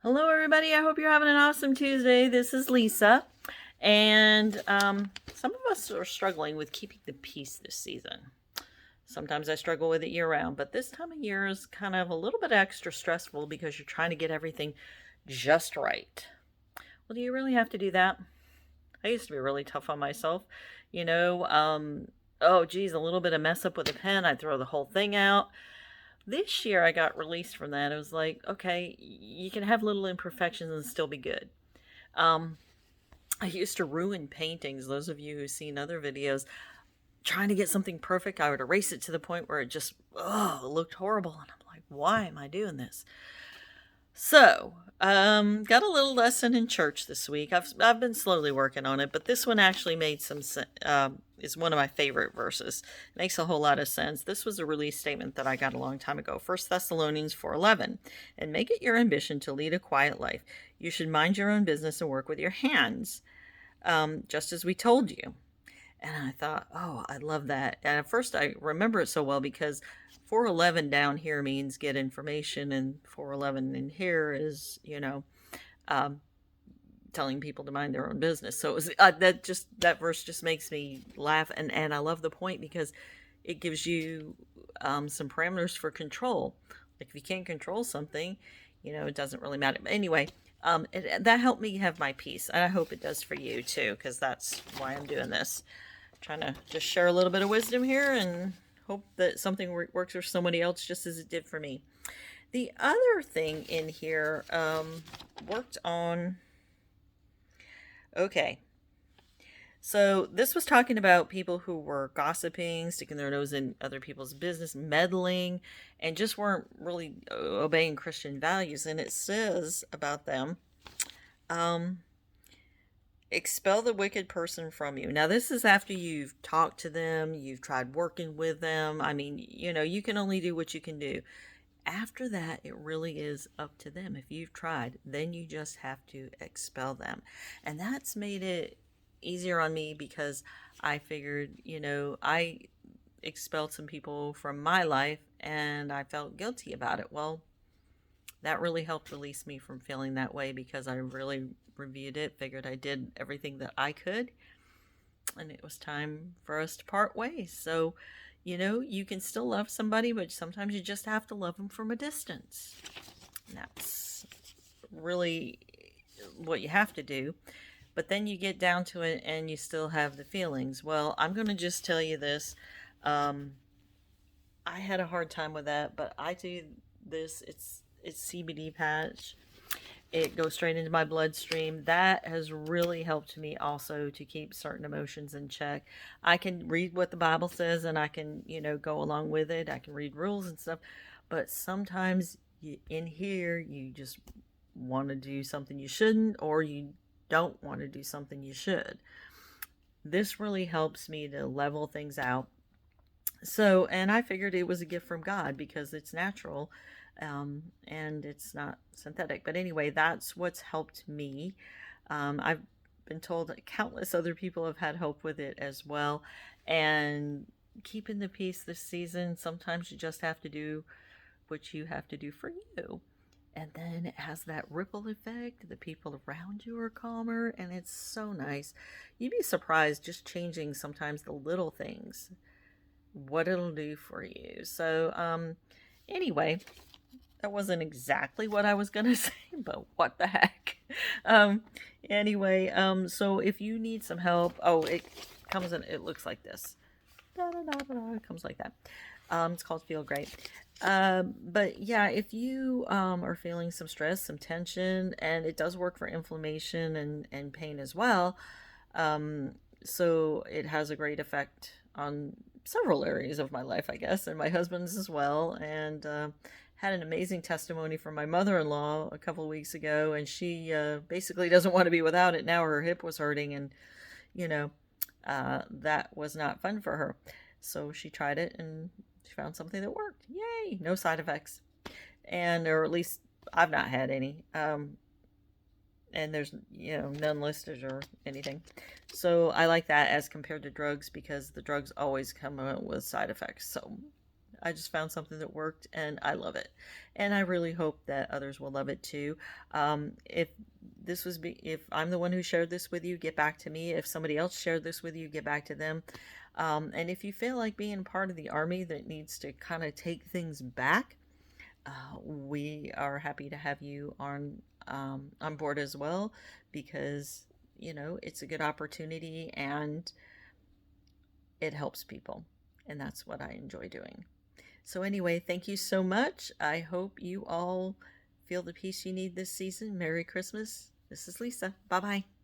Hello, everybody. I hope you're having an awesome Tuesday. This is Lisa. And some of us are struggling with keeping the peace this season. Sometimes I struggle with it year round, but this time of year is kind of a little bit extra stressful because you're trying to get everything just right. Well, do you really have to do that? I used to be really tough on myself. You know, oh, geez, a little bit of mess up with a pen, I'd throw the whole thing out. This year I got released from that. It was like, okay, you can have little imperfections and still be good. Um, I used to ruin paintings. Those of you who've seen other videos, trying to get something perfect, I would erase it to the point where it just, oh, it looked horrible. And I'm like, why am I doing this? So, got a little lesson in church this week. I've been slowly working on it, but this one actually made some is one of my favorite verses. It makes a whole lot of sense. This was a release statement that I got a long time ago. First Thessalonians 4:11, and make it your ambition to lead a quiet life. You should mind your own business and work with your hands, just as we told you. And I thought, oh, I love that. And at first, I remember it so well because 411 down here means get information, and 411 in here is, um, telling people to mind their own business. So it was, that verse just makes me laugh, and I love the point because it gives you some parameters for control. Like if you can't control something, it doesn't really matter. But anyway, that helped me have my peace, and I hope it does for you too, because that's why I'm doing this. Trying to just share a little bit of wisdom here and hope that something works for somebody else just as it did for me. The other thing in here worked on. Okay. So this was talking about people who were gossiping, sticking their nose in other people's business, meddling, and just weren't really obeying Christian values. And it says about them, um, expel the wicked person from you. Now, this is after you've talked to them, you've tried working with them. I mean, you can only do what you can do. After that, it really is up to them. If you've tried, then you just have to expel them. And that's made it easier on me because I figured, I expelled some people from my life and I felt guilty about it. Well, that really helped release me from feeling that way because I really reviewed it, figured I did everything that I could, and it was time for us to part ways. So, you can still love somebody, but sometimes you just have to love them from a distance. And that's really what you have to do. But then you get down to it and you still have the feelings. Well, I'm going to just tell you this. Um, I had a hard time with that, but I do this. It's CBD patch. It goes straight into my bloodstream. That has really helped me also to keep certain emotions in check. I can read what the Bible says and I can, go along with it. I can read rules and stuff. But sometimes in here, you just want to do something you shouldn't, or you don't want to do something you should. This really helps me to level things out. So, and I figured it was a gift from God because it's natural, and it's not synthetic. But anyway, that's what's helped me. I've been told that countless other people have had hope with it as well. And keeping the peace this season, sometimes you just have to do what you have to do for you. And then it has that ripple effect. The people around you are calmer, and it's so nice. You'd be surprised just changing sometimes the little things, what it'll do for you. So, anyway, that wasn't exactly what I was gonna say, but what the heck. Um, anyway, so if you need some help, oh, it comes in, it looks like this. Da, da, da, da, da, it comes like that. It's called Feel Great. But yeah, if you are feeling some stress, some tension, and it does work for inflammation and pain as well. Um, so it has a great effect on several areas of my life, I guess, and my husband's as well. And had an amazing testimony from my mother-in-law a couple of weeks ago, and she basically doesn't want to be without it now. Her hip was hurting, and you know, that was not fun for her. So she tried it, and she found something that worked. Yay! No side effects, and or at least I've not had any. And there's none listed or anything, so I like that as compared to drugs because the drugs always come out with side effects. So I just found something that worked and I love it. And I really hope that others will love it too. If if I'm the one who shared this with you, get back to me. If somebody else shared this with you, get back to them. And if you feel like being part of the army that needs to kind of take things back, we are happy to have you on board as well, because it's a good opportunity and it helps people, and that's what I enjoy doing. So anyway, thank you so much. I hope you all feel the peace you need this season. Merry Christmas. This is Lisa. Bye bye.